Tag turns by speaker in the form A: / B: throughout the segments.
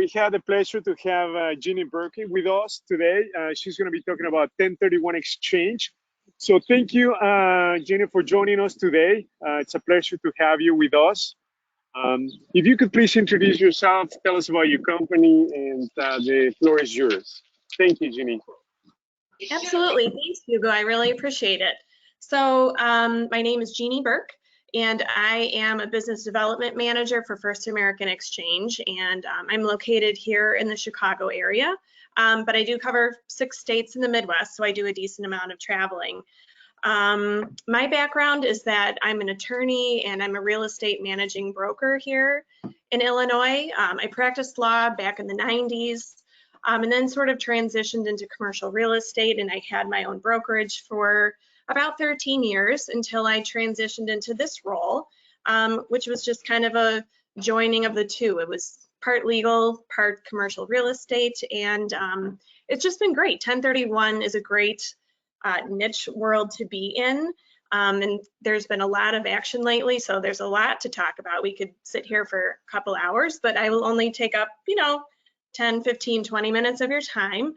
A: we had the pleasure to have Jeannie Burke with us today. She's going to be talking about 1031 exchange. So thank you, Jeannie, for joining us today. It's a pleasure to have you with us. If you could please introduce yourself, tell us about your company, and the floor is yours. Thank you, Jeannie.
B: Absolutely. Thanks, Hugo. I really appreciate it. So my name is Jeannie Burke, and I am a business development manager for First American Exchange, and I'm located here in the Chicago area, but I do cover 6 states in the Midwest, so I do a decent amount of traveling. My background is that I'm an attorney and I'm a real estate managing broker here in Illinois. I practiced law back in the 90s and then sort of transitioned into commercial real estate, and I had my own brokerage for about 13 years until I transitioned into this role, which was just kind of a joining of the two. It was part legal, part commercial real estate, and it's just been great. 1031 is a great niche world to be in, and there's been a lot of action lately, so there's a lot to talk about. We could sit here for a couple hours, but I will only take up, 10, 15, 20 minutes of your time.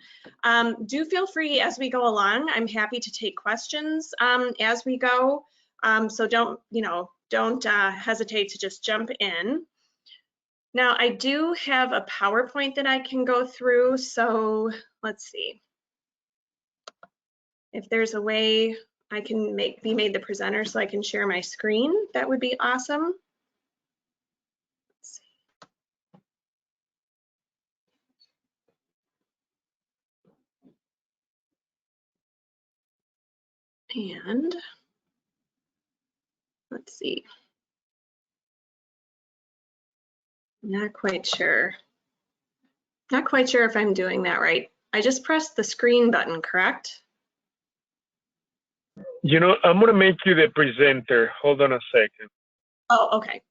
B: Do feel free as we go along. I'm happy to take questions as we go, so don't hesitate to just jump in. Now, I do have a PowerPoint that I can go through, so let's see. If there's a way I can be made the presenter so I can share my screen, that would be awesome. Let's see. And let's see. Not quite sure if I'm doing that right. I just pressed the screen button, correct?
A: I'm going to make you the presenter. Hold on a second.
B: Oh, okay.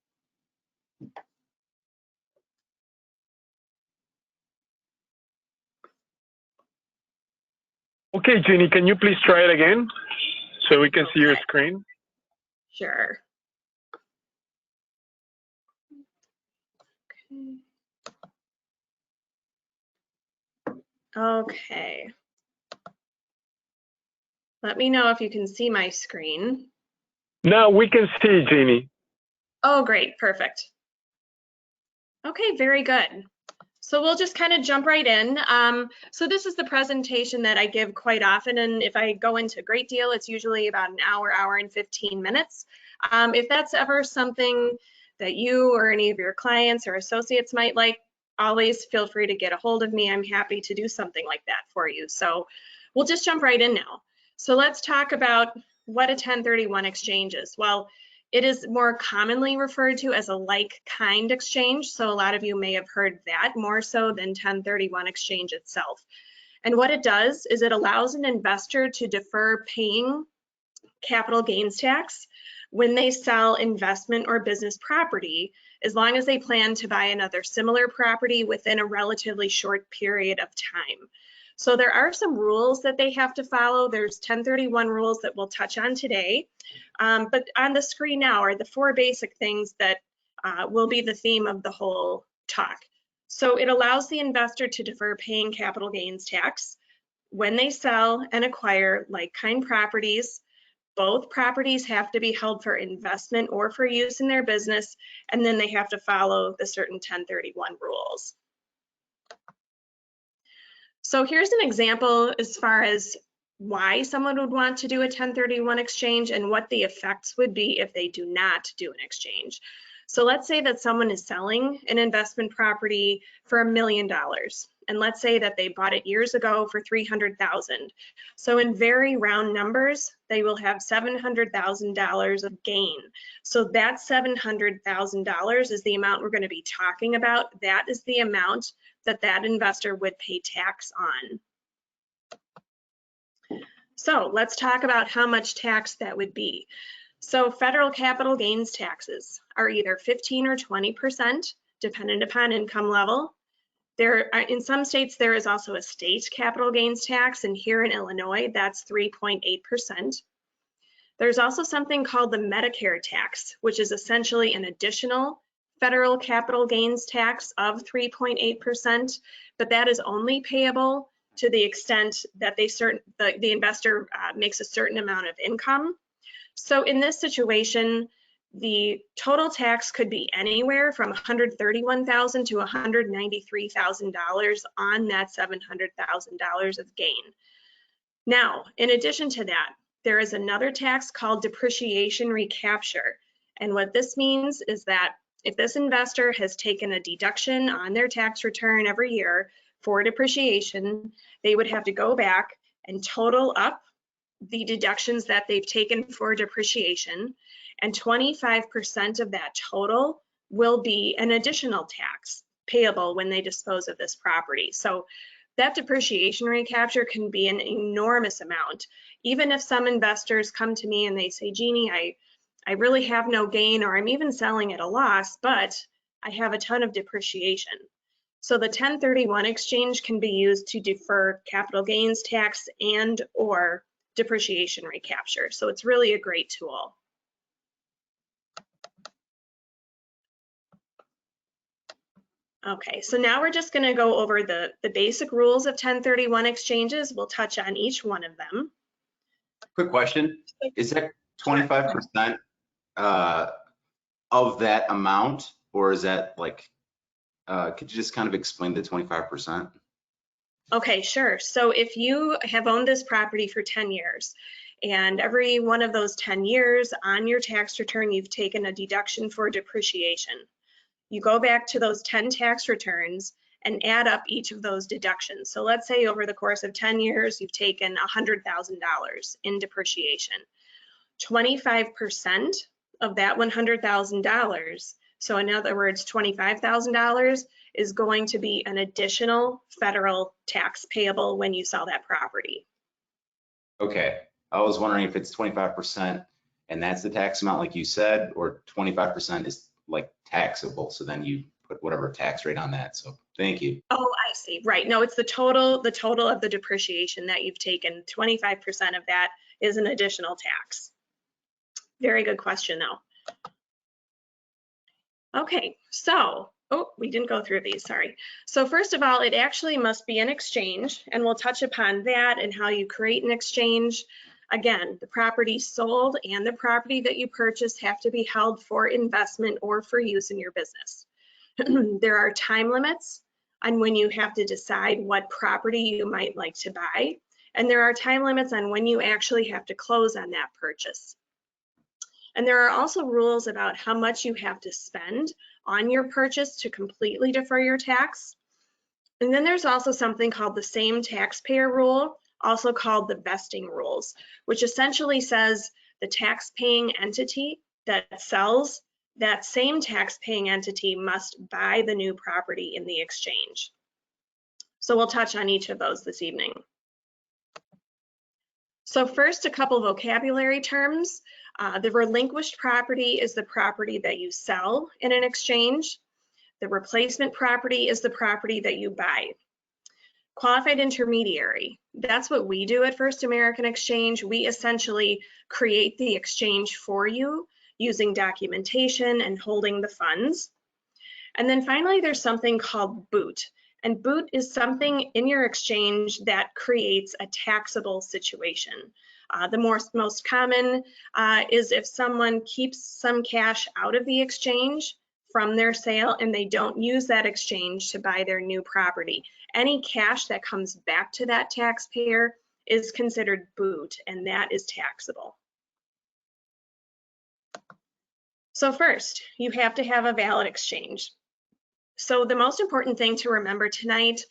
A: Okay, Jeannie, can you please try it again so we can see your screen?
B: Sure. Okay. Let me know if you can see my screen.
A: Now we can see, Jeannie.
B: Oh, great, perfect. Okay, very good. So we'll just kind of jump right in. So this is the presentation that I give quite often, and if I go into a great deal, it's usually about an hour and 15 minutes. If that's ever something that you or any of your clients or associates might like, always feel free to get a hold of me. I'm happy to do something like that for you. So we'll just jump right in now. So let's talk about what a 1031 exchange is. Well, it is more commonly referred to as a like-kind exchange, so a lot of you may have heard that more so than 1031 exchange itself. And what it does is it allows an investor to defer paying capital gains tax when they sell investment or business property, as long as they plan to buy another similar property within a relatively short period of time. So there are some rules that they have to follow. There's 1031 rules that we'll touch on today. But on the screen now are the 4 basic things that will be the theme of the whole talk. So it allows the investor to defer paying capital gains tax when they sell and acquire like-kind properties. Both properties have to be held for investment or for use in their business, and then they have to follow the certain 1031 rules. So here's an example as far as why someone would want to do a 1031 exchange and what the effects would be if they do not do an exchange. So let's say that someone is selling an investment property for $1 million, and let's say that they bought it years ago for $300,000. So in very round numbers, they will have $700,000 of gain. So that $700,000 is the amount we're going to be talking about. That is the amount that that investor would pay tax on. So let's talk about how much tax that would be. So federal capital gains taxes are either 15 or 20%, dependent upon income level. In some states, there is also a state capital gains tax, and here in Illinois, that's 3.8%. There's also something called the Medicare tax, which is essentially an additional federal capital gains tax of 3.8%, but that is only payable to the extent that the investor makes a certain amount of income. So in this situation, the total tax could be anywhere from $131,000 to $193,000 on that $700,000 of gain. Now, in addition to that, there is another tax called depreciation recapture. And what this means is that if this investor has taken a deduction on their tax return every year for depreciation, they would have to go back and total up the deductions that they've taken for depreciation, and 25% of that total will be an additional tax payable when they dispose of this property. So that depreciation recapture can be an enormous amount. Even if some investors come to me and they say, Jeannie, I really have no gain, or I'm even selling at a loss, but I have a ton of depreciation. So the 1031 exchange can be used to defer capital gains tax and or depreciation recapture. So it's really a great tool. Okay, so now we're just going to go over the basic rules of 1031 exchanges. We'll touch on each one of them.
C: Quick question. Is that 25% of that amount, or is that like, could you just kind of explain the 25%?
B: Okay, sure. So if you have owned this property for 10 years, and every one of those 10 years on your tax return, you've taken a deduction for depreciation. You go back to those 10 tax returns and add up each of those deductions. So let's say over the course of 10 years, you've taken $100,000 in depreciation. 25% of that $100,000, so in other words, $25,000 is going to be an additional federal tax payable when you sell that property.
C: Okay, I was wondering if it's 25% and that's the tax amount like you said, or 25% is like taxable, so then you put whatever tax rate on that. So thank you.
B: Oh, I see. Right. No, it's the total of the depreciation that you've taken. 25% of that is an additional tax. Very good question though. Okay, so, oh, we didn't go through these, sorry. So first of all, it actually must be an exchange, and we'll touch upon that and how you create an exchange. Again, the property sold and the property that you purchase have to be held for investment or for use in your business. There are time limits on when you have to decide what property you might like to buy, and there are time limits on when you actually have to close on that purchase. And there are also rules about how much you have to spend on your purchase to completely defer your tax. And then there's also something called the same taxpayer rule, also called the vesting rules, which essentially says the tax-paying entity that sells, that same tax-paying entity must buy the new property in the exchange. So we'll touch on each of those this evening. So first, a couple vocabulary terms. The relinquished property is the property that you sell in an exchange. The replacement property is the property that you buy. Qualified intermediary, that's what we do at First American Exchange. We essentially create the exchange for you using documentation and holding the funds. And then finally, there's something called boot. And boot is something in your exchange that creates a taxable situation. The most common is if someone keeps some cash out of the exchange from their sale and they don't use that exchange to buy their new property. Any cash that comes back to that taxpayer is considered boot, and that is taxable. So first, you have to have a valid exchange. So the most important thing to remember tonight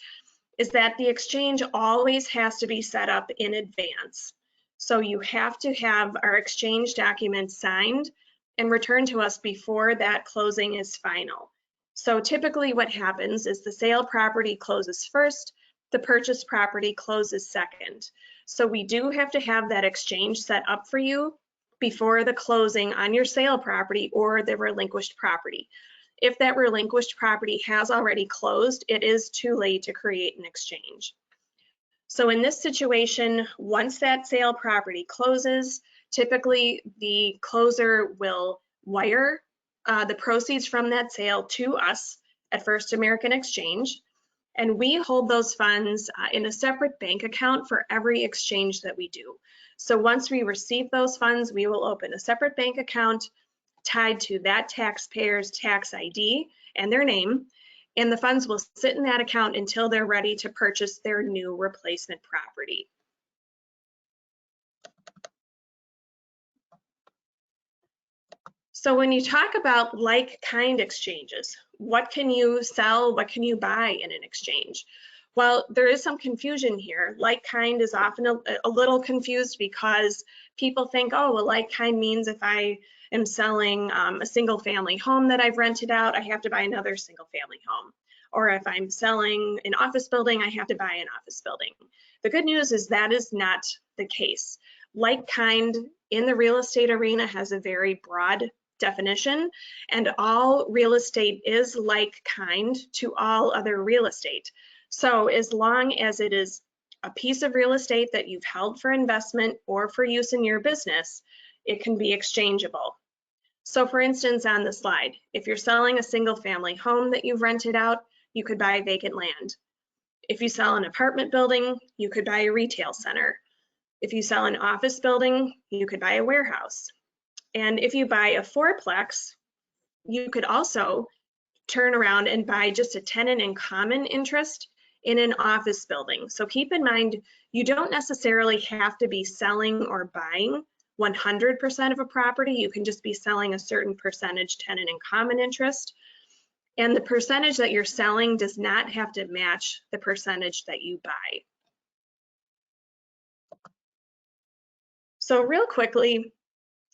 B: is that the exchange always has to be set up in advance. So you have to have our exchange documents signed and returned to us before that closing is final. So typically what happens is the sale property closes first, the purchase property closes second. So we do have to have that exchange set up for you before the closing on your sale property or the relinquished property. If that relinquished property has already closed, it is too late to create an exchange. So in this situation, once that sale property closes, typically the closer will wire the proceeds from that sale to us at First American Exchange, and we hold those funds in a separate bank account for every exchange that we do. So once we receive those funds, we will open a separate bank account tied to that taxpayer's tax ID and their name, and the funds will sit in that account until they're ready to purchase their new replacement property. So when you talk about like-kind exchanges, what can you sell, what can you buy in an exchange? Well, there is some confusion here. Like-kind is often a little confused because people think, oh, well, like-kind means if I am selling a single-family home that I've rented out, I have to buy another single-family home. Or if I'm selling an office building, I have to buy an office building. The good news is that is not the case. Like-kind in the real estate arena has a very broad definition, and all real estate is like-kind to all other real estate. So as long as it is a piece of real estate that you've held for investment or for use in your business, it can be exchangeable. So for instance, on the slide, if you're selling a single family home that you've rented out, you could buy vacant land. If you sell an apartment building, you could buy a retail center. If you sell an office building, you could buy a warehouse. And if you buy a fourplex, you could also turn around and buy just a tenant in common interest in an office building. So keep in mind, you don't necessarily have to be selling or buying 100% of a property. You can just be selling a certain percentage tenant in common interest. And the percentage that you're selling does not have to match the percentage that you buy. So real quickly,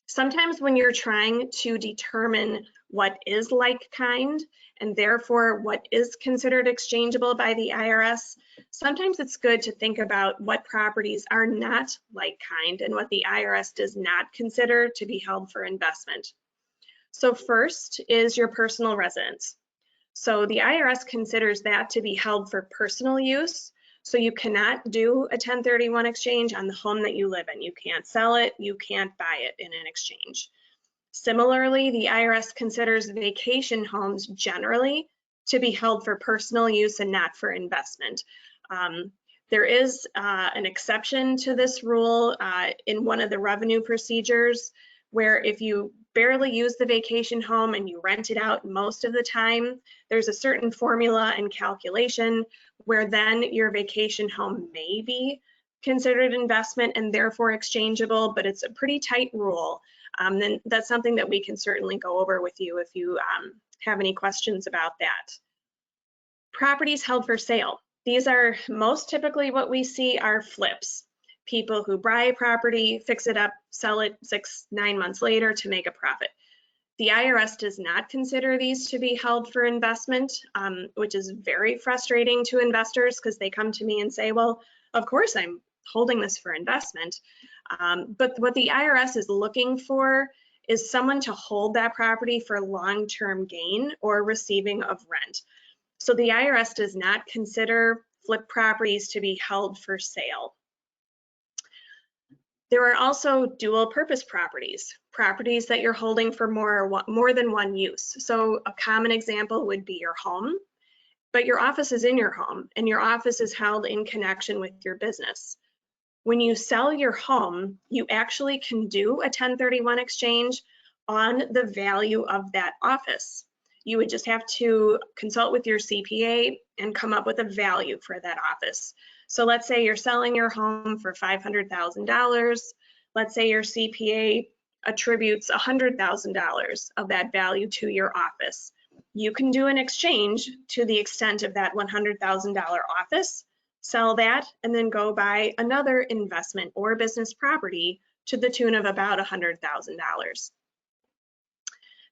B: sometimes when you're trying to determine what is like-kind and therefore what is considered exchangeable by the IRS, sometimes it's good to think about what properties are not like-kind and what the IRS does not consider to be held for investment. So first is your personal residence. So the IRS considers that to be held for personal use. So you cannot do a 1031 exchange on the home that you live in. You can't sell it, you can't buy it in an exchange. Similarly, the IRS considers vacation homes generally to be held for personal use and not for investment. There is an exception to this rule in one of the revenue procedures, where if you barely use the vacation home and you rent it out most of the time, there's a certain formula and calculation where then your vacation home may be considered investment and therefore exchangeable, but it's a pretty tight rule. Then that's something that we can certainly go over with you if you have any questions about that. Properties held for sale. These are most typically what we see are flips. People who buy a property, fix it up, sell it 6-9 months later to make a profit. The IRS does not consider these to be held for investment, which is very frustrating to investors because they come to me and say, well, of course I'm holding this for investment. But what the IRS is looking for is someone to hold that property for long-term gain or receiving of rent. So the IRS does not consider flip properties to be held for sale. There are also dual purpose properties, properties that you're holding for more than one use. So a common example would be your home, but your office is in your home and your office is held in connection with your business. When you sell your home, you actually can do a 1031 exchange on the value of that office. You would just have to consult with your CPA and come up with a value for that office. So let's say you're selling your home for $500,000. Let's say your CPA attributes $100,000 of that value to your office. You can do an exchange to the extent of that $100,000 office, sell that, and then go buy another investment or business property to the tune of about $100,000.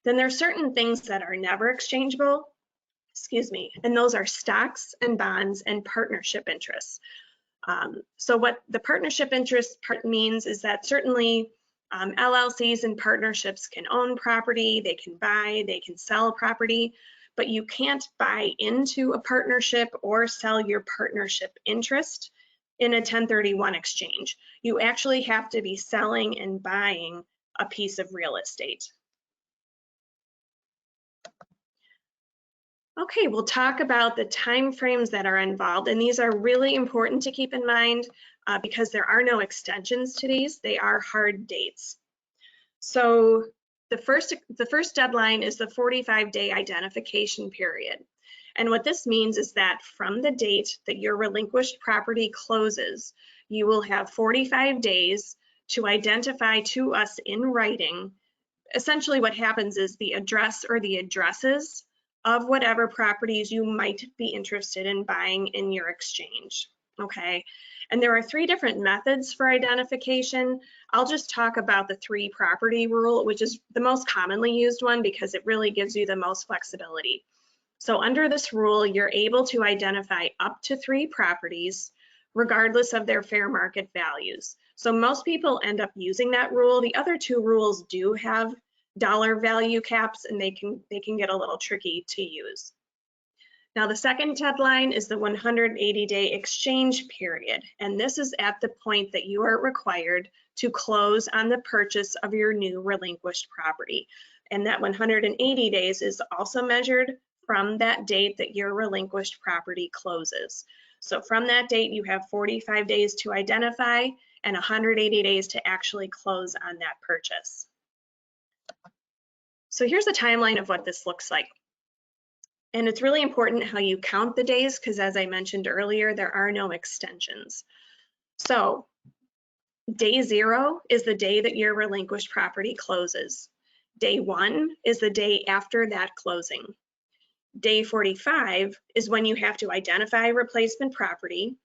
B: Then there are certain things that are never exchangeable, and those are stocks and bonds and partnership interests. So what the partnership interest part means is that certainly LLCs and partnerships can own property, they can buy, they can sell property, but you can't buy into a partnership or sell your partnership interest in a 1031 exchange. You actually have to be selling and buying a piece of real estate. Okay, we'll talk about the time frames that are involved, and these are really important to keep in mind because there are no extensions to these. They are hard dates. So the first deadline is the 45-day identification period. And what this means is that from the date that your relinquished property closes, you will have 45 days to identify to us in writing. Essentially what happens is the address or the addresses of whatever properties you might be interested in buying in your exchange, okay? And there are 3 different methods for identification. I'll just talk about the 3 property rule, which is the most commonly used one because it really gives you the most flexibility. So under this rule, you're able to identify up to 3 properties regardless of their fair market values. So most people end up using that rule. The other 2 rules do have dollar value caps, and they can get a little tricky to use. Now, the second deadline is the 180-day exchange period, and this is at the point that you are required to close on the purchase of your new relinquished property. And that 180 days is also measured from that date that your relinquished property closes. So from that date, you have 45 days to identify and 180 days to actually close on that purchase. So here's a timeline of what this looks like. And it's really important how you count the days because, as I mentioned earlier, there are no extensions. So day 0 is the day that your relinquished property closes. Day 1 is the day after that closing. Day 45 is when you have to identify replacement property.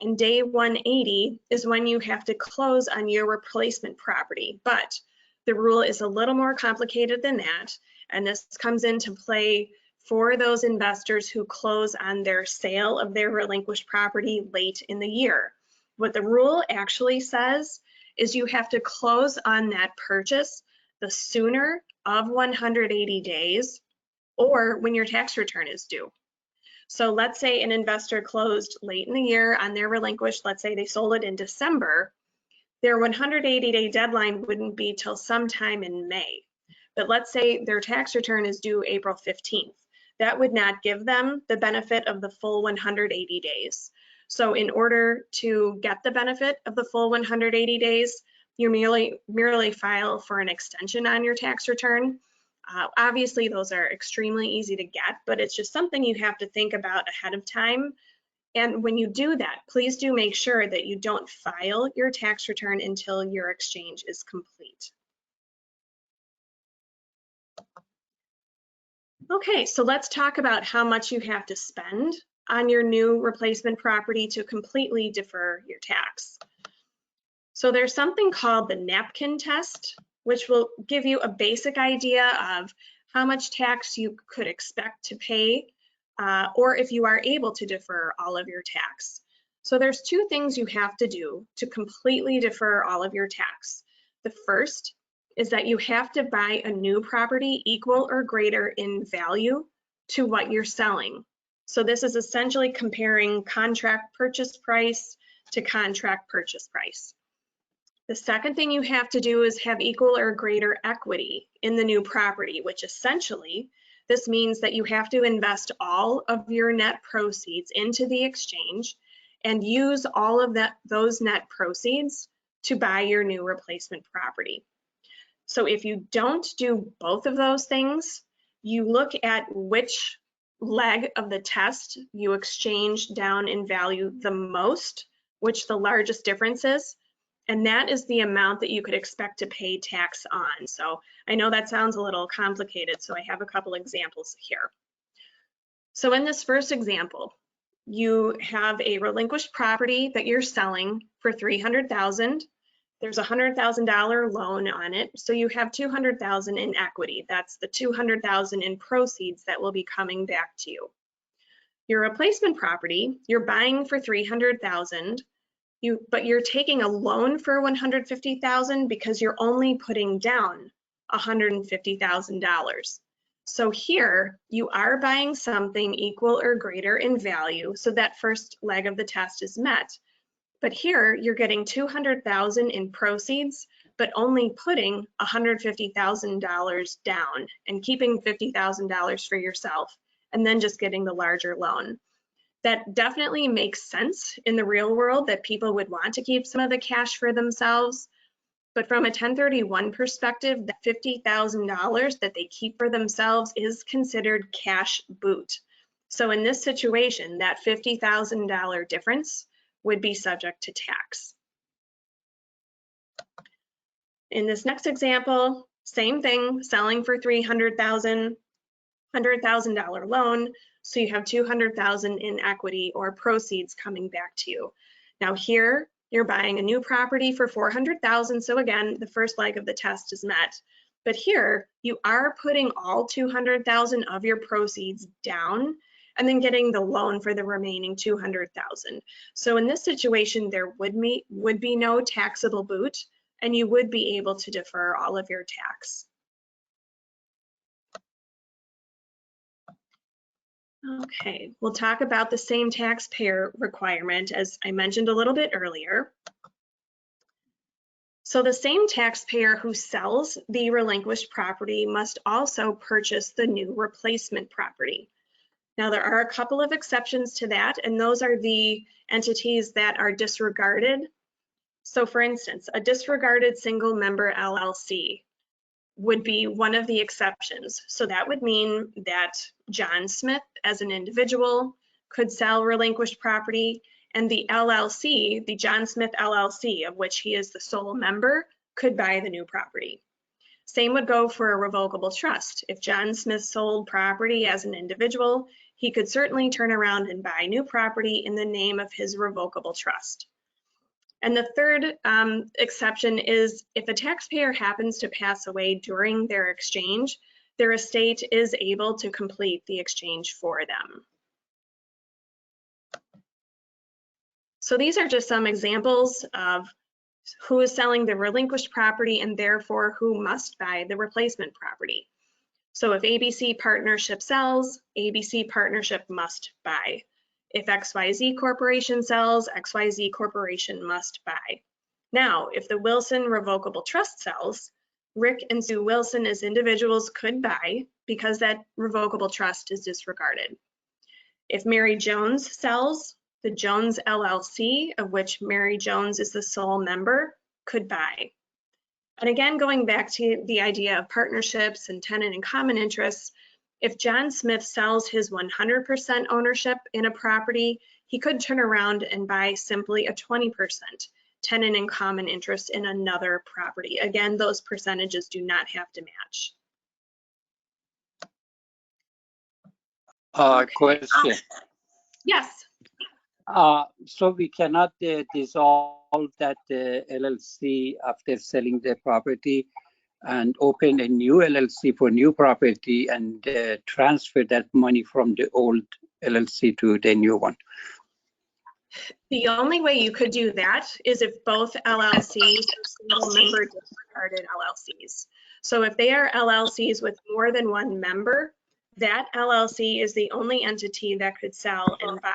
B: And day 180 is when you have to close on your replacement property. But the rule is a little more complicated than that, and this comes into play for those investors who close on their sale of their relinquished property late in the year. What the rule actually says is you have to close on that purchase the sooner of 180 days or when your tax return is due. So let's say an investor closed late in the year on their relinquished, let's say they sold it in December. Their 180-day deadline wouldn't be till sometime in May. But let's say their tax return is due April 15th. That would not give them the benefit of the full 180 days. So in order to get the benefit of the full 180 days, you merely file for an extension on your tax return. Obviously, those are extremely easy to get, but it's just something you have to think about ahead of time. And when you do that, please do make sure that you don't file your tax return until your exchange is complete. Okay, so let's talk about how much you have to spend on your new replacement property to completely defer your tax. So there's something called the Napkin Test, which will give you a basic idea of how much tax you could expect to pay or if you are able to defer all of your tax. So there's 2 things you have to do to completely defer all of your tax. The first is that you have to buy a new property equal or greater in value to what you're selling. So this is essentially comparing contract purchase price to contract purchase price. The second thing you have to do is have equal or greater equity in the new property, which essentially this means that you have to invest all of your net proceeds into the exchange and use all of those net proceeds to buy your new replacement property. So if you don't do both of those things, you look at which leg of the test you exchange down in value the most, which the largest difference is, and that is the amount that you could expect to pay tax on. So I know that sounds a little complicated, so I have a couple examples here. So in this first example, you have a relinquished property that you're selling for $300,000. There's a $100,000 loan on it, so you have $200,000 in equity. That's the $200,000 in proceeds that will be coming back to you. Your replacement property, you're buying for $300,000. But you're taking a loan for $150,000 because you're only putting down $150,000. So here you are buying something equal or greater in value, so that first leg of the test is met. But here you're getting $200,000 in proceeds, but only putting $150,000 down and keeping $50,000 for yourself and then just getting the larger loan. That definitely makes sense in the real world, that people would want to keep some of the cash for themselves. But from a 1031 perspective, the $50,000 that they keep for themselves is considered cash boot. So in this situation, that $50,000 difference would be subject to tax. In this next example, same thing, selling for $300,000, $100,000 loan. So you have $200,000 in equity or proceeds coming back to you. Now here, you're buying a new property for $400,000. So again, the first leg of the test is met. But here, you are putting all $200,000 of your proceeds down and then getting the loan for the remaining $200,000. So in this situation, there would be no taxable boot, and you would be able to defer all of your tax. Okay, we'll talk about the same taxpayer requirement as I mentioned a little bit earlier. So the same taxpayer who sells the relinquished property must also purchase the new replacement property. Now there are a couple of exceptions to that, and those are the entities that are disregarded. So for instance, a disregarded single member LLC would be one of the exceptions. So that would mean that John Smith as an individual could sell relinquished property, and the LLC, the John Smith LLC, of which he is the sole member, could buy the new property. Same would go for a revocable trust. If John Smith sold property as an individual, he could certainly turn around and buy new property in the name of his revocable trust. And the third exception is if a taxpayer happens to pass away during their exchange, their estate is able to complete the exchange for them. So these are just some examples of who is selling the relinquished property and therefore who must buy the replacement property. So if ABC Partnership sells, ABC Partnership must buy. If XYZ Corporation sells, XYZ Corporation must buy. Now, if the Wilson Revocable Trust sells, Rick and Sue Wilson as individuals could buy because that revocable trust is disregarded. If Mary Jones sells, the Jones LLC, of which Mary Jones is the sole member, could buy. And again, going back to the idea of partnerships and tenant in common interests, if John Smith sells his 100% ownership in a property, he could turn around and buy simply a 20% tenant in common interest in another property. Again, those percentages do not have to match.
D: Question.
B: Yes.
D: So we cannot dissolve that LLC after selling the property and open a new LLC for new property and transfer that money from the old LLC to the new one.
B: The only way you could do that is if both LLCs are single member disregarded LLCs. So if they are LLCs with more than one member, that LLC is the only entity that could sell and buy.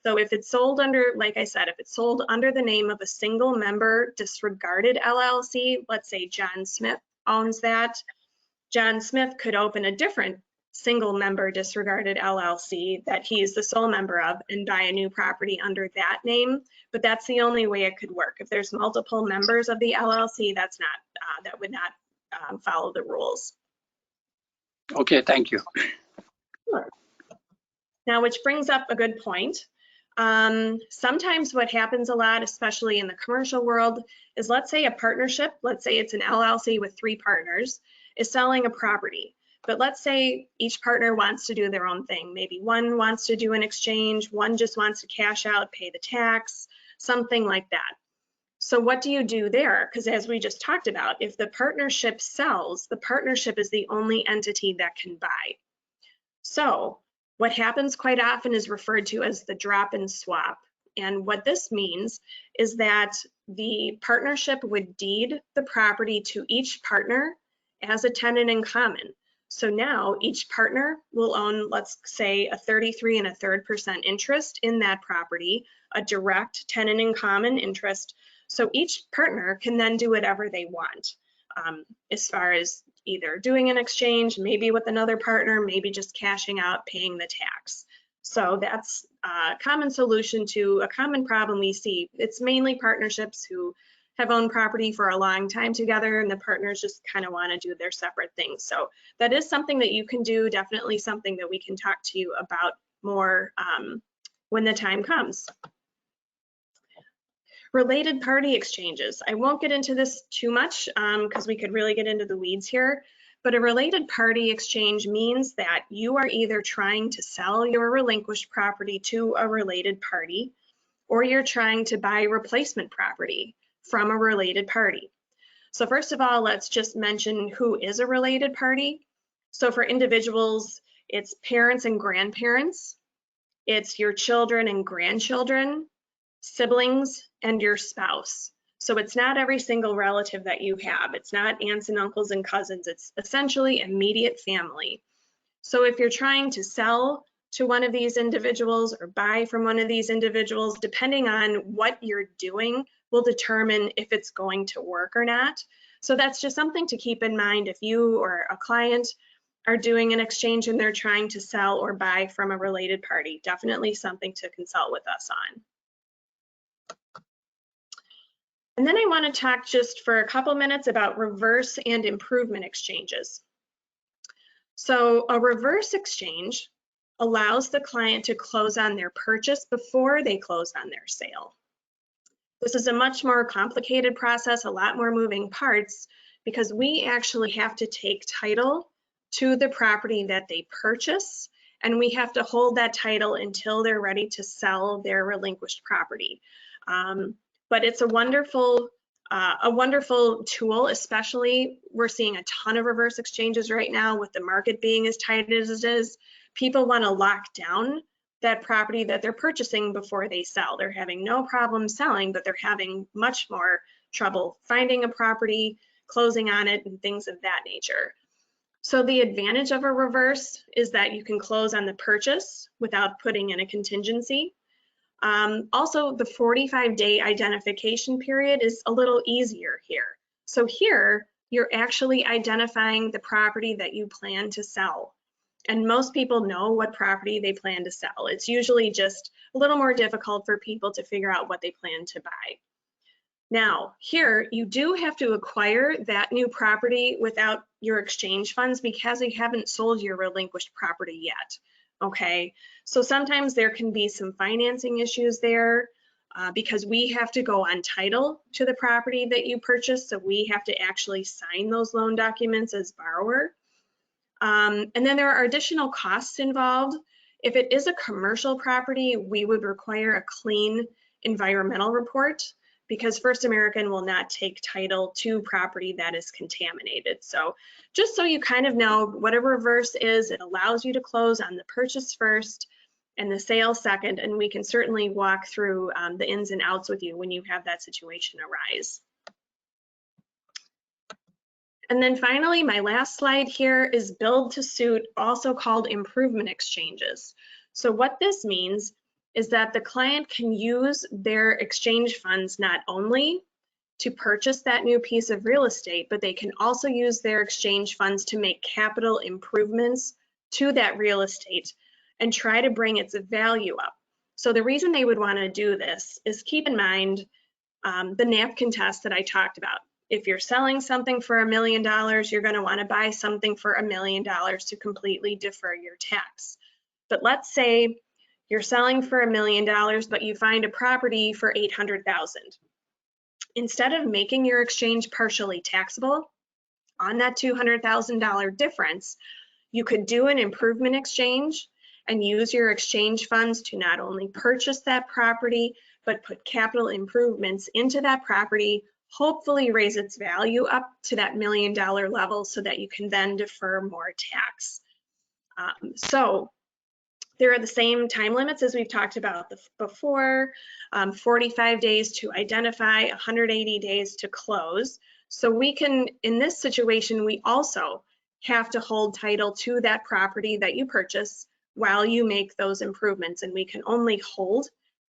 B: So if it's sold under, like I said, if it's sold under the name of a single member disregarded LLC, let's say John Smith owns that, John Smith could open a different single member disregarded LLC that he is the sole member of and buy a new property under that name. But that's the only way it could work. If there's multiple members of the LLC, that's not, that would not follow the rules.
D: Okay, thank you.
B: Sure. Now, which brings up a good point. Sometimes what happens a lot, especially in the commercial world, is let's say a partnership, let's say it's an LLC with 3 partners, is selling a property. But let's say each partner wants to do their own thing. Maybe one wants to do an exchange, one just wants to cash out, pay the tax, something like that. So what do you do there? Because as we just talked about, if the partnership sells, the partnership is the only entity that can buy. So what happens quite often is referred to as the Dropin Swap. And what this means is that the partnership would deed the property to each partner as a tenant in common. So now each partner will own, let's say, a 33 1/3% interest in that property, a direct tenant in common interest. So each partner can then do whatever they want as far as either doing an exchange, maybe with another partner, maybe just cashing out, paying the tax. So that's a common solution to a common problem we see. It's mainly partnerships who have owned property for a long time together, and the partners just kind of want to do their separate things. So that is something that you can do, definitely something that we can talk to you about more when the time comes. Related party exchanges. I won't get into this too much because we could really get into the weeds here, but a related party exchange means that you are either trying to sell your relinquished property to a related party, or you're trying to buy replacement property from a related party. So first of all, let's just mention who is a related party. So for individuals, it's parents and grandparents, it's your children and grandchildren, siblings, and your spouse. So it's not every single relative that you have. It's not aunts and uncles and cousins. It's essentially immediate family. So if you're trying to sell to one of these individuals or buy from one of these individuals, depending on what you're doing will determine if it's going to work or not. So that's just something to keep in mind if you or a client are doing an exchange and they're trying to sell or buy from a related party. Definitely something to consult with us on. And then I want to talk just for a couple minutes about reverse and improvement exchanges. So a reverse exchange allows the client to close on their purchase before they close on their sale. This is a much more complicated process, a lot more moving parts, because we actually have to take title to the property that they purchase, and we have to hold that title until they're ready to sell their relinquished property. But it's a wonderful tool, especially we're seeing a ton of reverse exchanges right now with the market being as tight as it is. People want to lock down that property that they're purchasing before they sell. They're having no problem selling, but they're having much more trouble finding a property, closing on it, and things of that nature. So the advantage of a reverse is that you can close on the purchase without putting in a contingency. Also, the 45-day identification period is a little easier here. So here, you're actually identifying the property that you plan to sell. And most people know what property they plan to sell. It's usually just a little more difficult for people to figure out what they plan to buy. Now, here, you do have to acquire that new property without your exchange funds because you haven't sold your relinquished property yet. Okay, so sometimes there can be some financing issues there because we have to go on title to the property that you purchased, so we have to actually sign those loan documents as borrower. And then there are additional costs involved. If it is a commercial property, we would require a clean environmental report because First American will not take title to property that is contaminated. So just so you kind of know what a reverse is, it allows you to close on the purchase first and the sale second, and we can certainly walk through the ins and outs with you when you have that situation arise. And then finally, my last slide here is build to suit, also called improvement exchanges. So what this means is that the client can use their exchange funds not only to purchase that new piece of real estate, but they can also use their exchange funds to make capital improvements to that real estate and try to bring its value up. So the reason they would want to do this is keep in mind the napkin test that I talked about. If you're selling something for $1 million, you're going to want to buy something for $1 million to completely defer your tax. But let's say you're selling for $1 million, but you find a property for $800,000. Instead of making your exchange partially taxable on that $200,000 difference, you could do an improvement exchange and use your exchange funds to not only purchase that property, but put capital improvements into that property, hopefully raise its value up to that $1 million level so that you can then defer more tax. So there are the same time limits as we've talked about before, 45 days to identify, 180 days to close. So we can, in this situation, we also have to hold title to that property that you purchase while you make those improvements, and we can only hold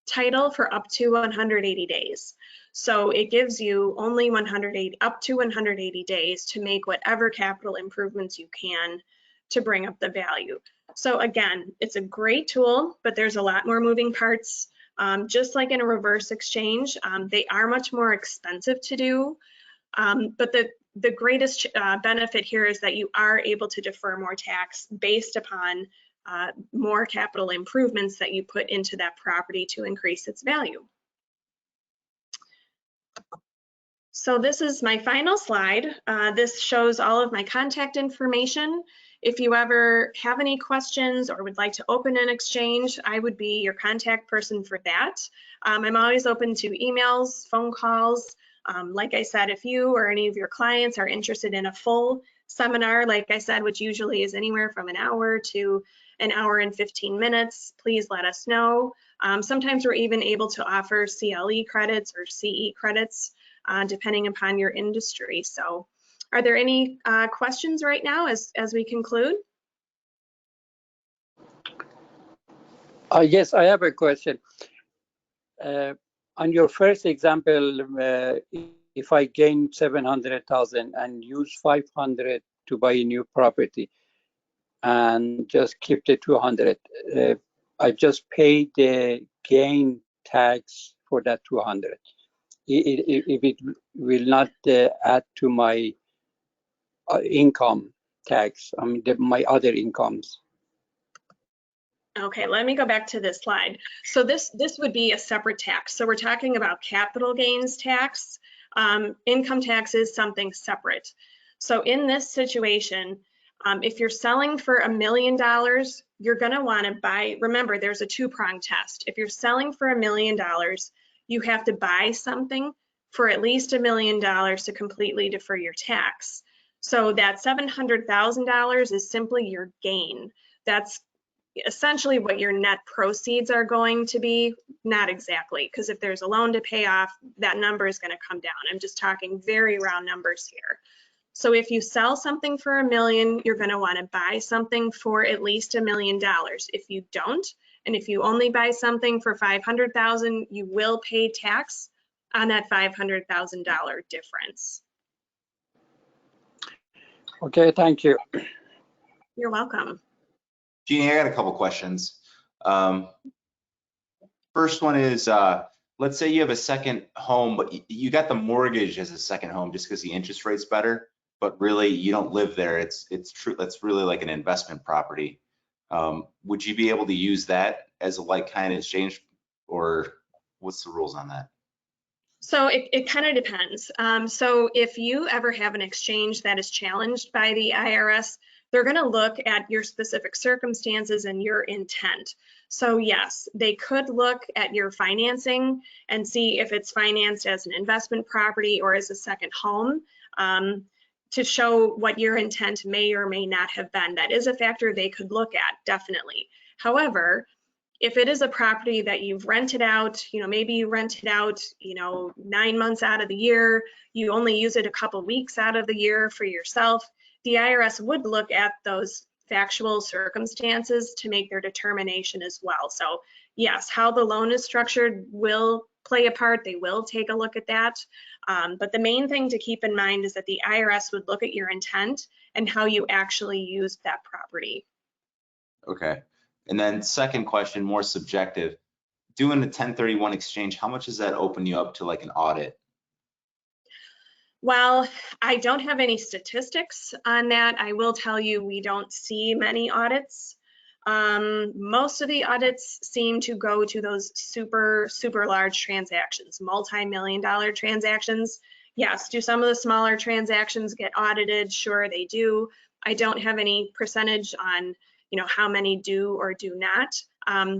B: title for up to 180 days. So it gives you only up to 180 days to make whatever capital improvements you can to bring up the value. So again, it's a great tool, but there's a lot more moving parts. Just like in a reverse exchange, they are much more expensive to do. But the greatest benefit here is that you are able to defer more tax based upon more capital improvements that you put into that property to increase its value. So this is my final slide. This shows all of my contact information. If you ever have any questions or would like to open an exchange, I would be your contact person for that. I'm always open to emails, phone calls. Like I said, if you or any of your clients are interested in a full seminar, like I said, which usually is anywhere from an hour to an hour and 15 minutes, please let us know. Sometimes we're even able to offer CLE credits or CE credits, depending upon your industry. So are there any questions right now as we conclude?
D: Yes, I have a question. On your first example, if I gain 700,000 and use 500 to buy a new property and just keep the 200, I just pay the gain tax for that 200. If it will not add to my income tax, I mean, my other incomes.
B: Okay, let me go back to this slide. So this would be a separate tax. So we're talking about capital gains tax. Income tax is something separate. So in this situation, if you're selling for $1 million, you're going to want to buy, remember, there's a two-prong test. If you're selling for $1 million, you have to buy something for at least $1 million to completely defer your tax. So that $700,000 is simply your gain. That's essentially what your net proceeds are going to be. Not exactly, because if there's a loan to pay off, that number is going to come down. I'm just talking very round numbers here. So if you sell something for $1 million, you're going to want to buy something for at least $1 million. If you don't, and if you only buy something for $500,000, you will pay tax on that $500,000 difference.
D: Okay, thank you.
B: You're welcome.
C: Jeannie, I got a couple questions. First one is, let's say you have a second home, but you got the mortgage as a second home just because the interest rate's better, but really you don't live there. It's true. That's really like an investment property. Would you be able to use that as a like-kind exchange, or what's the rules on that?
B: So it kind of depends. So if you ever have an exchange that is challenged by the IRS, they're going to look at your specific circumstances and your intent. So yes, they could look at your financing and see if it's financed as an investment property or as a second home, to show what your intent may or may not have been. That is a factor they could look at, definitely. However, if it is a property that you've rented out, maybe you rent it out, 9 months out of the year, you only use it a couple weeks out of the year for yourself, the IRS would look at those factual circumstances to make their determination as well. So yes, how the loan is structured will play a part. They will take a look at that. But the main thing to keep in mind is that the IRS would look at your intent and how you actually used that property.
C: Okay. And then second question, more subjective. Doing the 1031 exchange, how much does that open you up to like an audit?
B: Well, I don't have any statistics on that. I will tell you we don't see many audits. Most of the audits seem to go to those super large transactions, multi-million-dollar transactions. Yes, do some of the smaller transactions get audited? Sure, they do. I don't have any percentage on how many do or do not,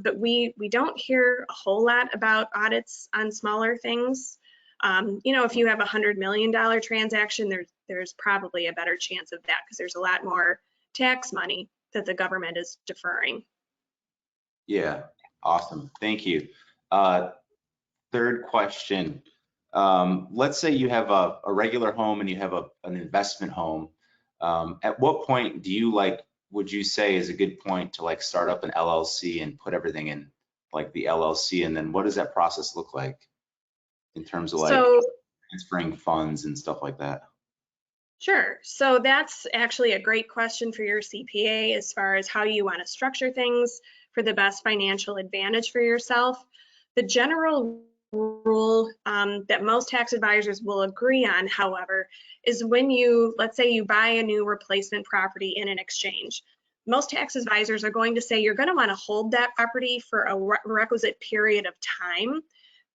B: but we don't hear a whole lot about audits on smaller things. If you have a $100 million transaction, there's probably a better chance of that because there's a lot more tax money that the government is deferring.
C: Yeah, awesome, thank you. Third question, let's say you have a regular home and you have an investment home. At what point would you say is a good point to start up an LLC and put everything in like the LLC, and then what does that process look like in terms of like
B: So,
C: transferring funds and stuff like that?
B: sure. So that's actually a great question for your CPA as far as how you want to structure things for the best financial advantage for yourself. The general rule that most tax advisors will agree on, however, is when you, let's say you buy a new replacement property in an exchange, most tax advisors are going to say you're going to want to hold that property for a requisite period of time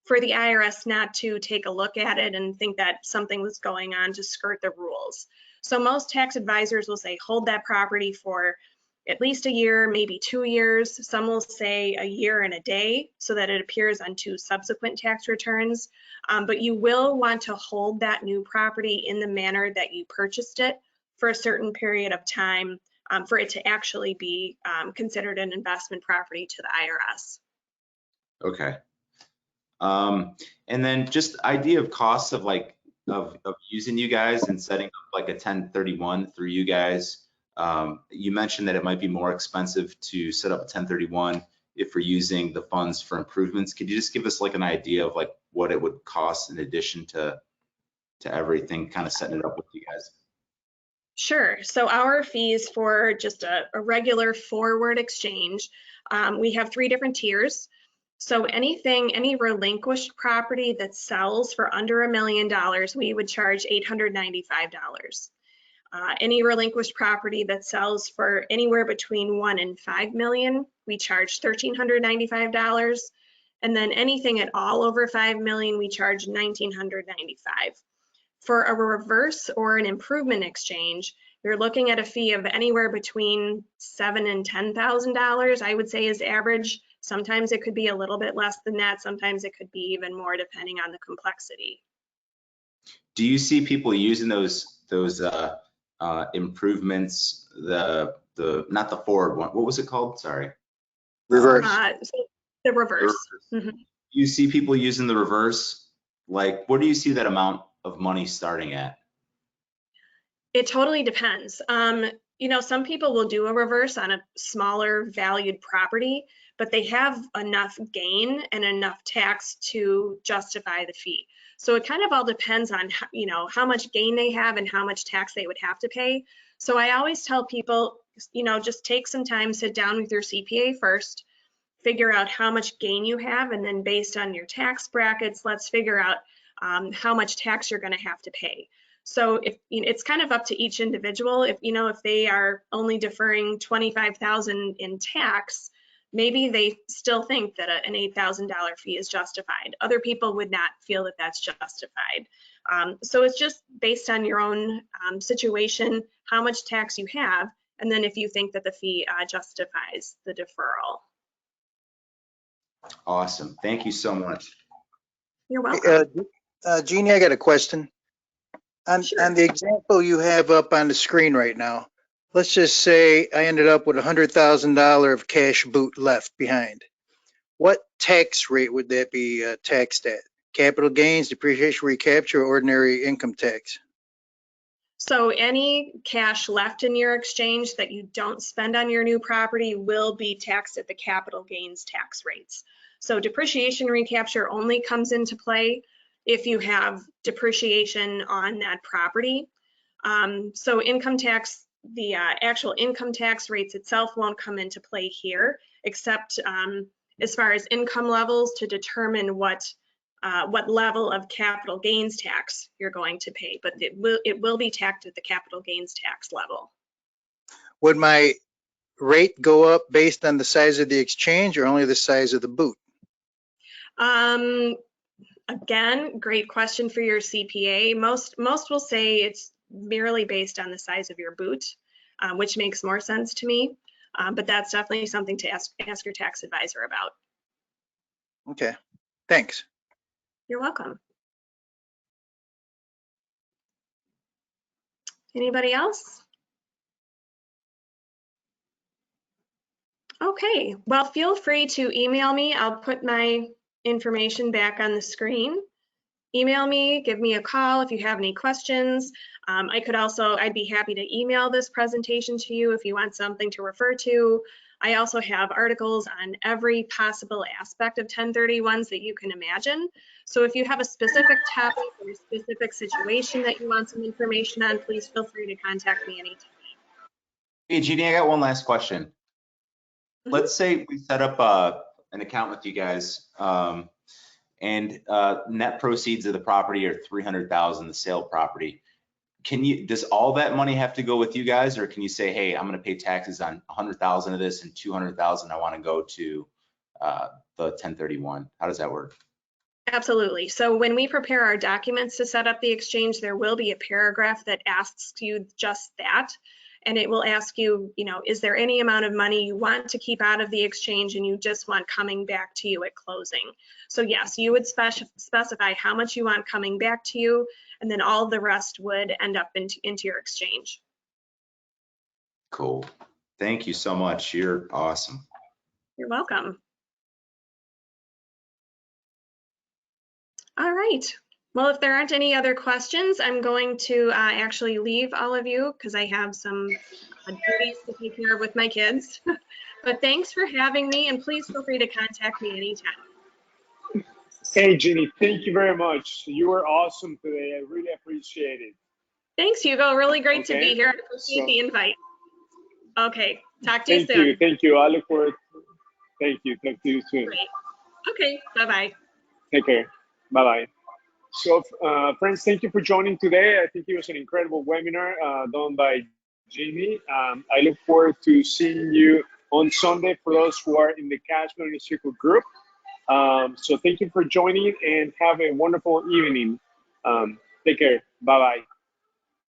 B: for the IRS not to take a look at it and think that something was going on to skirt the rules. So most tax advisors will say hold that property for at least a year, maybe 2 years. Some will say a year and a day so that it appears on 2 subsequent tax returns. But you will want to hold that new property in the manner that you purchased it for a certain period of time for it to actually be considered an investment property to the IRS.
C: Okay. And then just idea of costs of like of using you guys and setting up like a 1031 through you guys. You mentioned that it might be more expensive to set up a 1031 if we're using the funds for improvements. Could you just give us like an idea of like what it would cost in addition to everything, kind of setting it up with you guys?
B: Sure. So our fees for just a regular forward exchange, we have 3 different tiers. So any relinquished property that sells for under $1 million, we would charge $895. Any relinquished property that sells for anywhere between 1 and 5 million, we charge $1,395. And then anything at all over 5 million, we charge $1,995. For a reverse or an improvement exchange, you're looking at a fee of anywhere between $7,000 and $10,000, I would say is average. Sometimes it could be a little bit less than that. Sometimes it could be even more depending on the complexity.
C: Do you see people using those improvements, the not the forward one, what was it called? Sorry.
E: Reverse.
B: So the reverse.
C: Mm-hmm. You see people using the reverse? Like, where do you see that amount of money starting at?
B: It totally depends. You know, some people will do a reverse on a smaller valued property, but they have enough gain and enough tax to justify the fee. So it kind of all depends on, you know, how much gain they have and how much tax they would have to pay. So I always tell people, you know, just take some time, sit down with your CPA first, figure out how much gain you have, and then based on your tax brackets, let's figure out how much tax you're going to have to pay. So if you know, it's kind of up to each individual. If you know, if they are only deferring $25,000 in tax, maybe they still think that an $8,000 fee is justified. Other people would not feel that that's justified. So it's just based on your own situation, how much tax you have, and then if you think that the fee justifies the deferral.
C: Awesome. Thank you so much.
B: You're welcome.
E: Jeannie, I got a question.
B: Sure.
E: On the example you have up on the screen right now, let's just say I ended up with $100,000 of cash boot left behind. What tax rate would that be taxed at? Capital gains, depreciation, recapture, or ordinary income tax?
B: So any cash left in your exchange that you don't spend on your new property will be taxed at the capital gains tax rates. So depreciation recapture only comes into play if you have depreciation on that property. So income tax, the actual income tax rates itself won't come into play here, except as far as income levels to determine what level of capital gains tax you're going to pay, but it will be taxed at the capital gains tax level.
E: Would my rate go up based on the size of the exchange or only the size of the boot?
B: Again, great question for your CPA. Most will say it's merely based on the size of your boot, which makes more sense to me. But that's definitely something to ask your tax advisor about.
E: Okay, thanks.
B: You're welcome. Anybody else? Okay, well, feel free to email me. I'll put my information back on the screen. Email me, give me a call if you have any questions. I'd be happy to email this presentation to you if you want something to refer to. I also have articles on every possible aspect of 1031s that you can imagine. So if you have a specific topic or a specific situation that you want some information on, please feel free to contact me anytime.
C: Hey, Jeannie, I got one last question. Let's say we set up an account with you guys, and net proceeds of the property are $300,000, the sale property. Does all that money have to go with you guys, or can you say, hey, I'm going to pay taxes on 100,000 of this and 200,000 I want to go to the 1031? How does that work?
B: Absolutely. So when we prepare our documents to set up the exchange, there will be a paragraph that asks you just that. And it will ask you, is there any amount of money you want to keep out of the exchange and you just want coming back to you at closing? So yes, you would specify how much you want coming back to you, and then all the rest would end up into your exchange.
C: Cool. Thank you so much. You're awesome.
B: You're welcome. All right. Well, if there aren't any other questions, I'm going to actually leave all of you because I have some duties to take care of with my kids. But thanks for having me, and please feel free to contact me anytime.
A: Hey, Jeannie, thank you very much. You were awesome today. I really appreciate it.
B: Thanks, Hugo. Really great to be here. I appreciate the invite. Okay, talk to you soon.
A: Thank you. Thank you. I look forward. Thank you. Talk to you soon.
B: Great. Okay, bye-bye.
A: Take care. Bye-bye. So, friends, thank you for joining today. I think it was an incredible webinar done by Jeannie. I look forward to seeing you on Sunday for those who are in the CASHFLOW Inner Circle group. So thank you for joining and have a wonderful evening. Take care. Bye-bye.